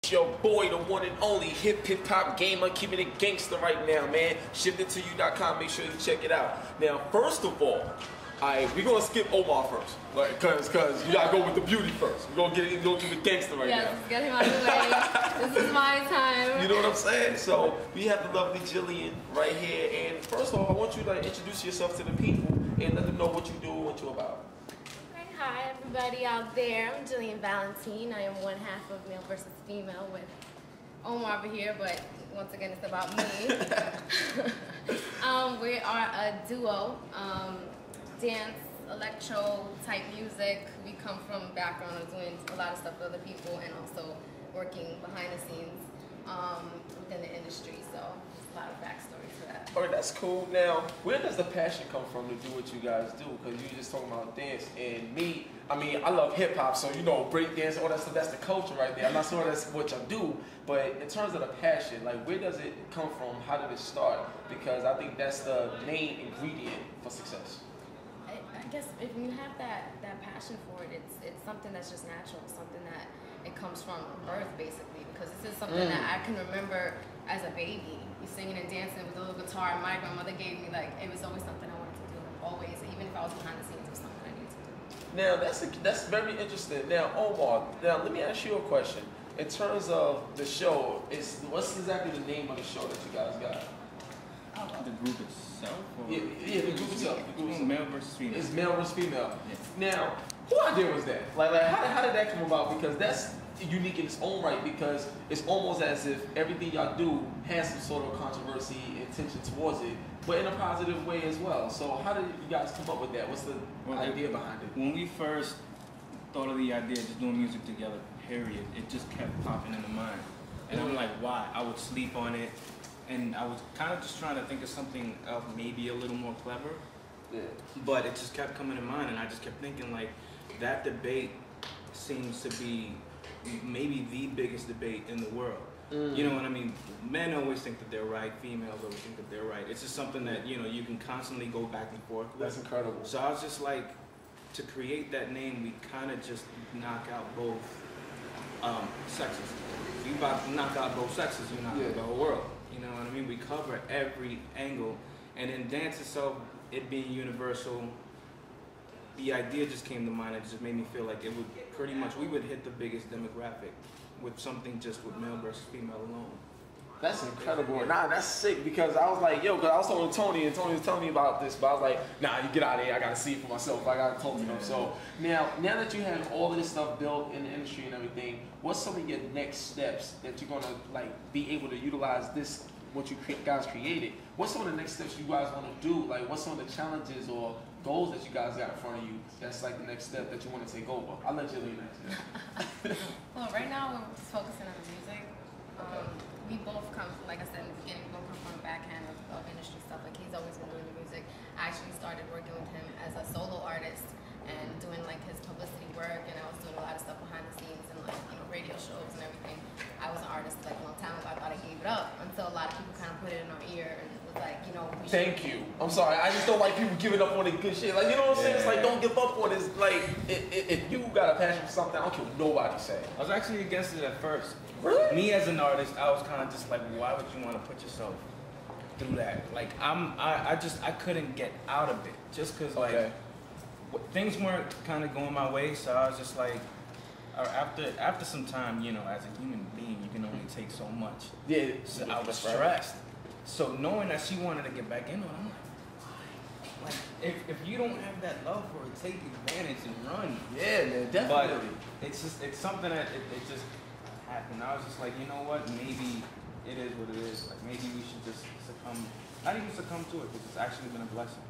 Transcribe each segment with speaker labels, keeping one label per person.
Speaker 1: It's your boy, the one and only HipHopGamer, keeping it gangster right now, man. ShiftItToYou.com, make sure you check it out. Now, first of all, we're gonna skip Omar first, like, cause you gotta go with the beauty first. We're gonna go keep it gangster right now.
Speaker 2: Yes, get him out of the way. This is my time.
Speaker 1: You know what I'm saying? So we have the lovely Jillian right here, and first of all, I want you to introduce yourself to the people and let them know what you do and what you're about.
Speaker 2: Hi everybody out there, I'm Jillian Valentine. I am one half of Male Vs Female with Omar over here, but once again it's about me. We are a duo, dance, electro type music. We come from background of doing a lot of stuff with other people and also working behind the scenes within the industry, so there's a lot of backstory to that.
Speaker 1: Alright, that's cool. Now, where does the passion come from to do what you guys do? Because you just talking about dance, and me, I love hip hop, so you know, break dance, all that stuff, that's the culture right there. I'm not sure that's what y'all do, but in terms of the passion, like, where does it come from? How did it start? Because I think that's the main ingredient for success.
Speaker 2: I guess if you have that passion for it, it's something that's just natural, something that it comes from birth, basically, because this is something that I can remember as a baby, singing and dancing with a little guitar. My grandmother gave me, like, it was always something I wanted to do, always, even if I was behind the scenes, it was something I needed to do.
Speaker 1: Now, that's very interesting. Now, Omar, let me ask you a question. In terms of the show, what's exactly the name of the show that you guys got?
Speaker 3: The group itself? Or
Speaker 1: Yeah, the group itself.
Speaker 3: Male versus female.
Speaker 1: It's male versus female.
Speaker 3: Yeah.
Speaker 1: Now, who idea was that? Like how did that come about? Because that's unique in its own right, because it's almost as if everything y'all do has some sort of controversy and tension towards it, but in a positive way as well. So how did you guys come up with that? What's the idea behind it?
Speaker 3: When we first thought of the idea of just doing music together, period, it just kept popping in the mind. And I'm like, why? I would sleep on it. And I was kind of just trying to think of something else, maybe a little more clever.
Speaker 1: Yeah.
Speaker 3: But it just kept coming to mind, and I just kept thinking, like, that debate seems to be maybe the biggest debate in the world. You know what I mean? Men always think that they're right, females always think that they're right. It's just something that, you know, you can constantly go back and forth with.
Speaker 1: That's incredible.
Speaker 3: So I was just like, to create that name, we kind of just knock out both sexes. You about to knock out both sexes, you knock out the whole world. You know what I mean? We cover every angle, and in dance itself, it being universal, the idea just came to mind. It just made me feel like it would pretty much, we would hit the biggest demographic with something just with male versus female alone.
Speaker 1: That's incredible. Nah, that's sick, because I was like, yo, because I was talking to Tony, and Tony was telling me about this, but I was like, nah, you get out of here, I gotta see it for myself, I gotta talk to them. So now that you have all of this stuff built in the industry and everything, what's some of your next steps that you're gonna like be able to utilize this, what you guys created? What's some of the next steps you guys wanna do? Like, what's some of the challenges or goals that you guys got in front of you that's like the next step that you wanna take over? I'll let Jillian answer.
Speaker 2: Well, right now we're focusing on the music. We both come, like I said in the beginning, we both come from a backhand of industry stuff. Like, he's always been doing the music. I actually started working with him as a solo artist and doing like his publicity work, and I was doing a lot of stuff behind the scenes and, like, you know, radio shows and everything. I was an artist like a long time ago. I thought I gave it up until a lot of people kind of put it in our ear and was like, you know,
Speaker 1: thank you. I'm sorry, I just don't like people giving up on the good shit. Like, you know what I'm saying? It's like, don't give up on it. It's like, if you got a passion for something, I don't care what nobody say.
Speaker 3: I was actually against it at first.
Speaker 1: Really?
Speaker 3: Me as an artist, I was kind of just like, why would you want to put yourself through that? Like, I couldn't get out of it just because, like, things weren't kind of going my way. So I was just like, after some time, you know, as a human being, you can only take so much.
Speaker 1: Yeah.
Speaker 3: So I was stressed. So knowing that she wanted to get back into it, I'm like, if you don't have that love for it, take advantage and run.
Speaker 1: Yeah, man, definitely.
Speaker 3: But it's something that it just happened. I was just like, you know what? Maybe it is what it is. Like, maybe we should just succumb. Not even succumb to it, because it's actually been a blessing.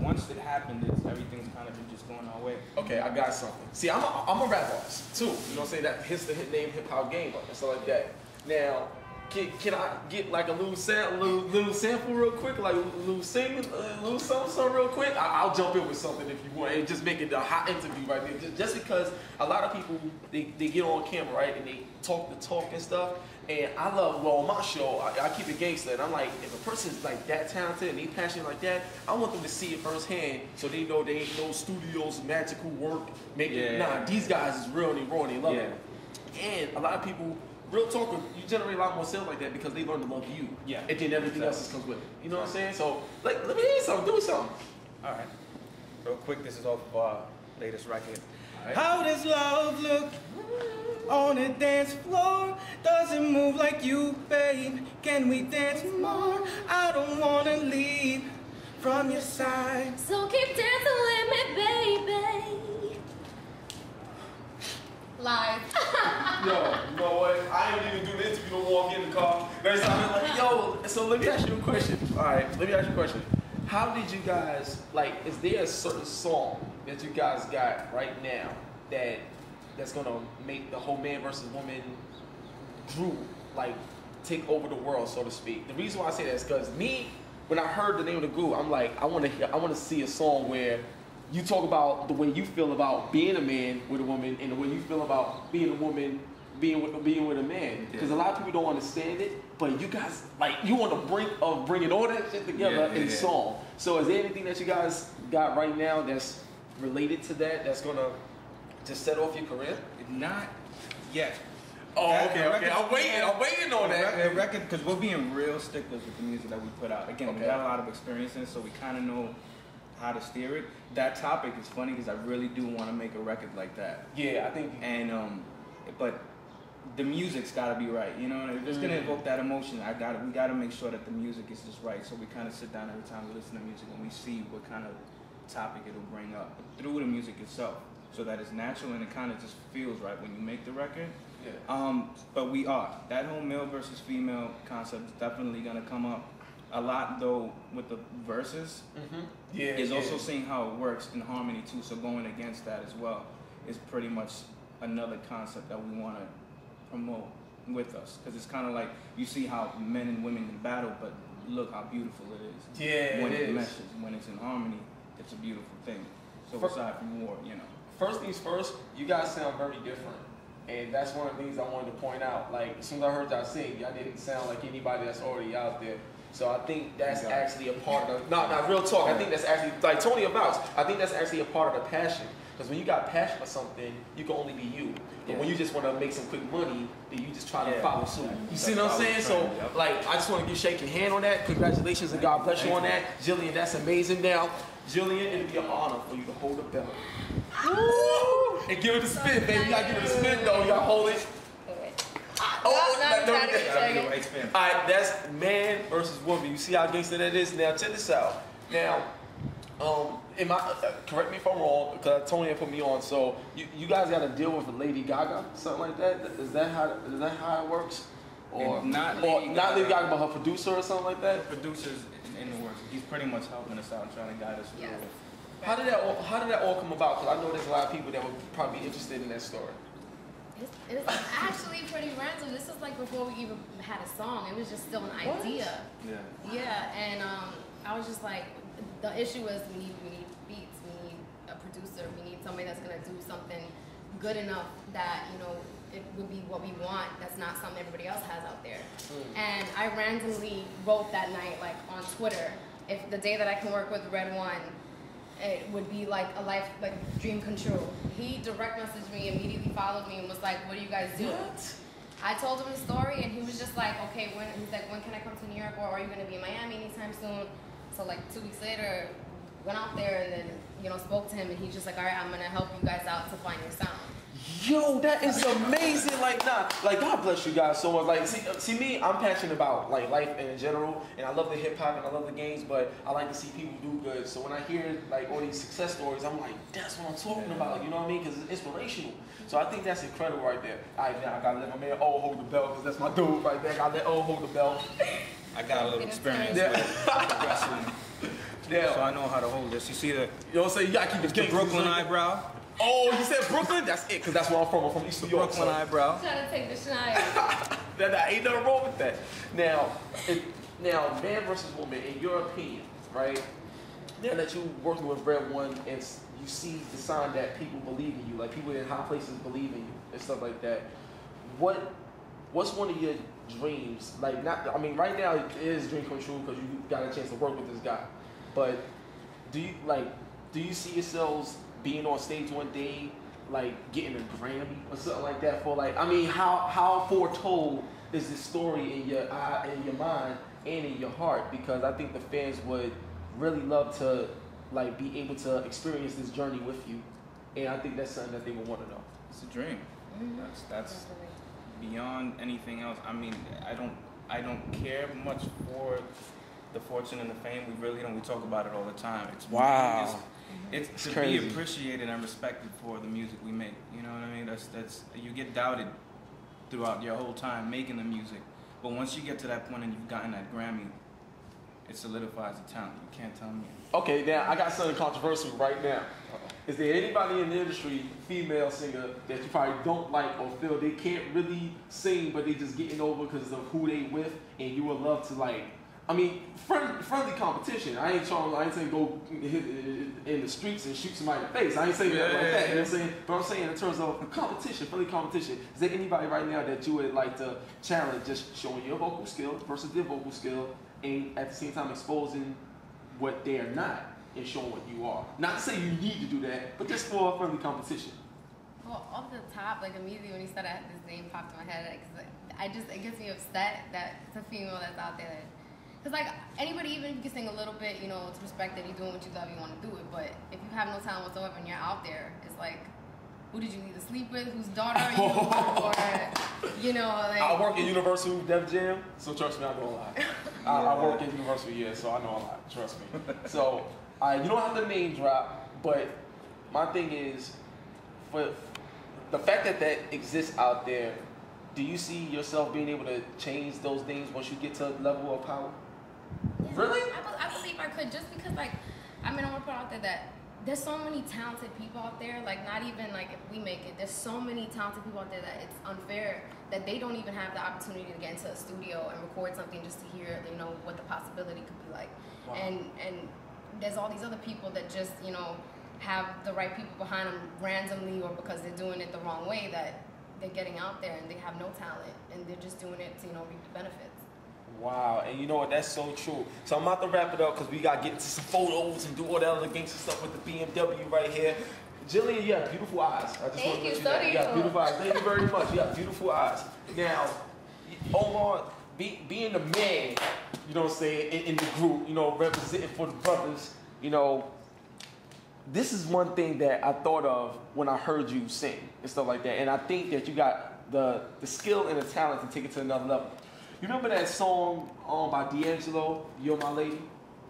Speaker 3: Once it happened, everything's kind of been just going our way.
Speaker 1: Okay, I got something. See, I'm a rap artist too. You know what I'm saying? That hits the hit name HipHopGamer and stuff like that. Now, can I get like a little sample real quick, like a little singing, a little something real quick? I'll jump in with something if you want, and just make it a hot interview right there. Just because a lot of people they get on camera, right, and they talk the talk and stuff. And I love, well, on my show, I keep it gangster, and I'm like, if a person's like that talented and they passionate like that, I want them to see it firsthand, so they know they ain't no studios, magical work, these guys is real and they raw and they love it. And a lot of people real talk, you generate a lot more sales like that because they learn to love you.
Speaker 3: Yeah.
Speaker 1: And then everything else comes with it. You know what I'm saying? So, like, let me hear something. Do something.
Speaker 3: All right. Real quick, this is off of our latest record.
Speaker 1: Right.
Speaker 3: How does love look on a dance floor? Does it move like you, babe? Can we dance more? I don't wanna leave from your side.
Speaker 2: So keep dancing with me, baby. Live.
Speaker 1: Yo, you know what? I ain't even do the interview no more. I'm in the car. Next time I'm like, yo, so let me ask you a question. All right, let me ask you a question. How did you guys, like, is there a certain song that you guys got right now that's gonna make the whole man versus woman group, like, take over the world, so to speak? The reason why I say that is because me, when I heard the name of the group, I'm like, I want to see a song where you talk about the way you feel about being a man with a woman and the way you feel about being a woman being with a man. Because a lot of people don't understand it, but you guys, like, you on the brink of bringing all that shit together in song. So is there anything that you guys got right now that's related to that's gonna just set off your career?
Speaker 3: Not yet.
Speaker 1: Oh, okay. I'm waiting on that.
Speaker 3: The record, because we're being real sticklers with the music that we put out. Again, we got a lot of experience in it, so we kind of know how to steer it. That topic is funny because I really do want to make a record like that.
Speaker 1: Yeah, I think.
Speaker 3: And but the music's got to be right. You know, if it's gonna evoke that emotion, we gotta make sure that the music is just right. So we kind of sit down every time we listen to music and we see what kind of topic it'll bring up through the music itself, so that it's natural and it kind of just feels right when you make the record. Yeah. But that whole male versus female concept is definitely gonna come up a lot, though, with the verses. Is also seeing how it works in harmony too. So going against that as well is pretty much another concept that we want to promote with us, because it's kind of like you see how men and women can battle, but look how beautiful it is.
Speaker 1: Yeah,
Speaker 3: when it meshes, when it's in harmony, it's a beautiful thing. So aside from war, you know.
Speaker 1: First things first, you guys sound very different. And that's one of the things I wanted to point out. Like, as soon as I heard y'all sing, y'all didn't sound like anybody that's already out there. So I think that's actually a part of, not real talk, I think that's actually, like Tony about, I think that's actually a part of the passion. Because when you got passion for something, you can only be you. But when you just want to make some quick money, then you just try to follow suit. You see what I'm saying? So, like, I just want to give shake your hand on that. Congratulations and God bless you on that. Jillian, that's amazing. Now, Jillian, it'll be an honor for you to hold the belt. Woo! And give it a spin, baby. You gotta give it a spin, though. You gotta hold it. Alright, that's man versus woman. You see how gangster that is? Now, check this out. Now, correct me if I'm wrong, because Tony had put me on. So you guys got to deal with a Lady Gaga, something like that. Is that how it works? Or not Lady Gaga, but her producer or something like that.
Speaker 3: The producer's in the works. He's pretty much helping us out and trying to guide us through it.
Speaker 1: How did that all come about? Because I know there's a lot of people that would probably be interested in that story.
Speaker 2: It's actually pretty random. This was like before we even had a song. It was just still an idea. Yeah, and I was just like, the issue was we need beats, we need a producer, we need somebody that's gonna do something good enough that, you know, it would be what we want. That's not something everybody else has out there. And I randomly wrote that night, like on Twitter, if the day that I can work with Red One, it would be like a life, like dream come true. He direct messaged me, immediately followed me and was like, what do you guys do? I told him the story and he was just like, okay, he's like, when can I come to New York, or are you gonna be in Miami anytime soon? So like 2 weeks later, went out there and then, you know, spoke to him and he's just like, all right, I'm gonna help you guys out to find your sound.
Speaker 1: Yo, that is amazing. Like, God bless you guys so much. Like, see me, I'm passionate about like life in general, and I love the hip hop and I love the games, but I like to see people do good. So when I hear like all these success stories, I'm like, that's what I'm talking about. You know what I mean? Because it's inspirational. So I think that's incredible right there. All right, now I gotta let my man O hold the belt, because that's my dude right there. I gotta let O hold the belt.
Speaker 3: I got a little experience with wrestling. So I know how to hold this. You see the,
Speaker 1: you know what I'm saying? You gotta keep
Speaker 3: the Brooklyn eyebrow.
Speaker 1: Oh, you said Brooklyn? That's it, because that's where I'm from. I'm from East New York.
Speaker 3: Brooklyn eyebrow.
Speaker 2: Trying to take the shine.
Speaker 1: That ain't nothing wrong with that. Now, man versus woman, in your opinion, right? Now that you're working with Red One and you see the sign that people believe in you, like people in high places believe in you and stuff like that, what's one of your dreams? Like, right now it is a dream come true because you got a chance to work with this guy. But do you see yourselves being on stage one day like getting a Grammy or something like that for like, I mean, how foretold is this story in your eye, in your mind, and in your heart? Because I think the fans would really love to like be able to experience this journey with you, and I think that's something that they would want to know.
Speaker 4: It's a dream. That's beyond anything else. I mean, I don't care much for the fortune and the fame. We really don't. We talk about it all the time. It's to
Speaker 1: crazy.
Speaker 4: be appreciated and respected for the music we make. You know what I mean? That's you get doubted throughout your whole time making the music, but once you get to that point and you've gotten that Grammy, it solidifies the talent. You can't tell me.
Speaker 1: Okay, now I got something controversial right now. Is there anybody in the industry, female singer, that you probably don't like or feel they can't really sing, but they just getting over because of who they with, and you would love to like, I mean, friendly competition. I ain't saying go hit in the streets and shoot somebody in the face. I ain't saying that like that. You know what I'm saying? But I'm saying in terms of a competition, friendly competition. Is there anybody right now that you would like to challenge, just showing your vocal skill versus their vocal skill, and at the same time exposing what they're not and showing what you are? Not to say you need to do that, but just for a friendly competition.
Speaker 2: Well, off the top, like immediately when you said that, this name popped in my head. It gets me upset that it's a female that's out there. Because like anybody, even if you can sing a little bit, you know, it's respect that you're doing what you love, you want to do it. But if you have no talent whatsoever and you're out there, it's like, who did you either sleep with? Whose daughter are you? Or, you know, like.
Speaker 1: I work at Universal Def Jam, so trust me, I know a lot. I work at Universal, yeah, so I know a lot, trust me. So, you don't have to name drop, but my thing is, for the fact that that exists out there, do you see yourself being able to change those things once you get to a level of power?
Speaker 2: Yeah,
Speaker 1: Really?
Speaker 2: I believe I could, just because, like, I mean, I want to put out there that there's so many talented people out there, like, not even, like, if we make it, there's so many talented people out there that it's unfair that they don't even have the opportunity to get into a studio and record something just to hear, you know, what the possibility could be like.
Speaker 1: Wow.
Speaker 2: And there's all these other people that just, you know, have the right people behind them randomly or because they're doing it the wrong way, that they're getting out there and they have no talent and they're just doing it to, you know, reap the benefits.
Speaker 1: Wow, and you know what, that's so true. So I'm about to wrap it up because we got to get into some photos and do all that other gangster stuff with the BMW right here. Jillian, you have beautiful eyes. I just want to let you know. You have beautiful eyes. Thank you very much. You have beautiful eyes. Now, Omar, being the man, you know what I'm saying, in the group, you know, representing for the brothers, you know, this is one thing that I thought of when I heard you sing and stuff like that. And I think that you got the skill and the talent to take it to another level. You remember that song by D'Angelo, You're My Lady?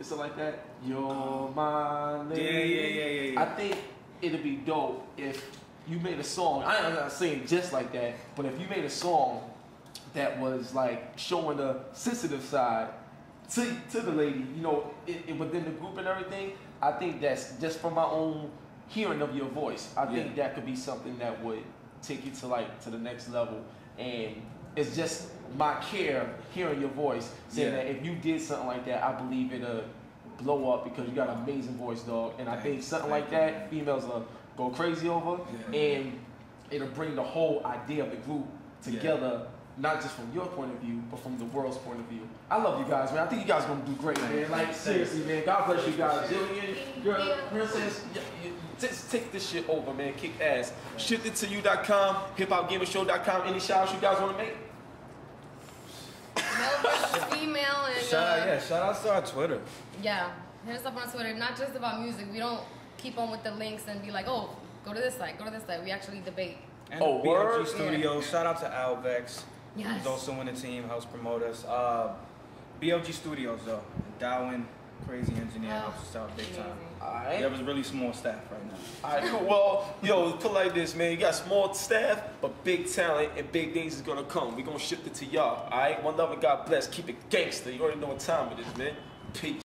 Speaker 1: It's something like that? You're my lady.
Speaker 4: Yeah.
Speaker 1: I think it'd be dope if you made a song. I'm not saying just like that, but if you made a song that was like showing the sensitive side to the lady, you know, within the group and everything, I think that's just from my own hearing of your voice. I think that could be something that would take you to the next level. And it's just my care hearing your voice, saying that if you did something like that, I believe it'll blow up because you got an amazing voice, dog. And I think something like that, females will go crazy over, and it'll bring the whole idea of the group together, not just from your point of view, but from the world's point of view. I love you guys, man. I think you guys are gonna do great, man. Like, seriously, man. God bless you guys. Jillian, girl, princess, just take this shit over, man. Kick ass. ShiftItToYou.com, HipHopGamerShow.com. Any shout outs you guys want to make?
Speaker 2: Male versus female and
Speaker 4: Shout out to our Twitter.
Speaker 2: Yeah, hit us up on Twitter. Not just about music. We don't keep on with the links and be like, oh, go to this site, go to this site. We actually debate.
Speaker 4: And BLG Studios. Shout out to Alvex.
Speaker 2: Yes.
Speaker 4: Who's also in the team, helps promote us. BLG Studios though. Darwin, crazy engineer, helps us out big time.
Speaker 1: Alright.
Speaker 4: There was really small staff right now.
Speaker 1: Alright, cool. Well, yo, put it like this, man. You got small staff, but big talent and big things is gonna come. We gonna shift it to y'all. Alright? One love and God bless. Keep it gangster. You already know what time it is, man. Peace.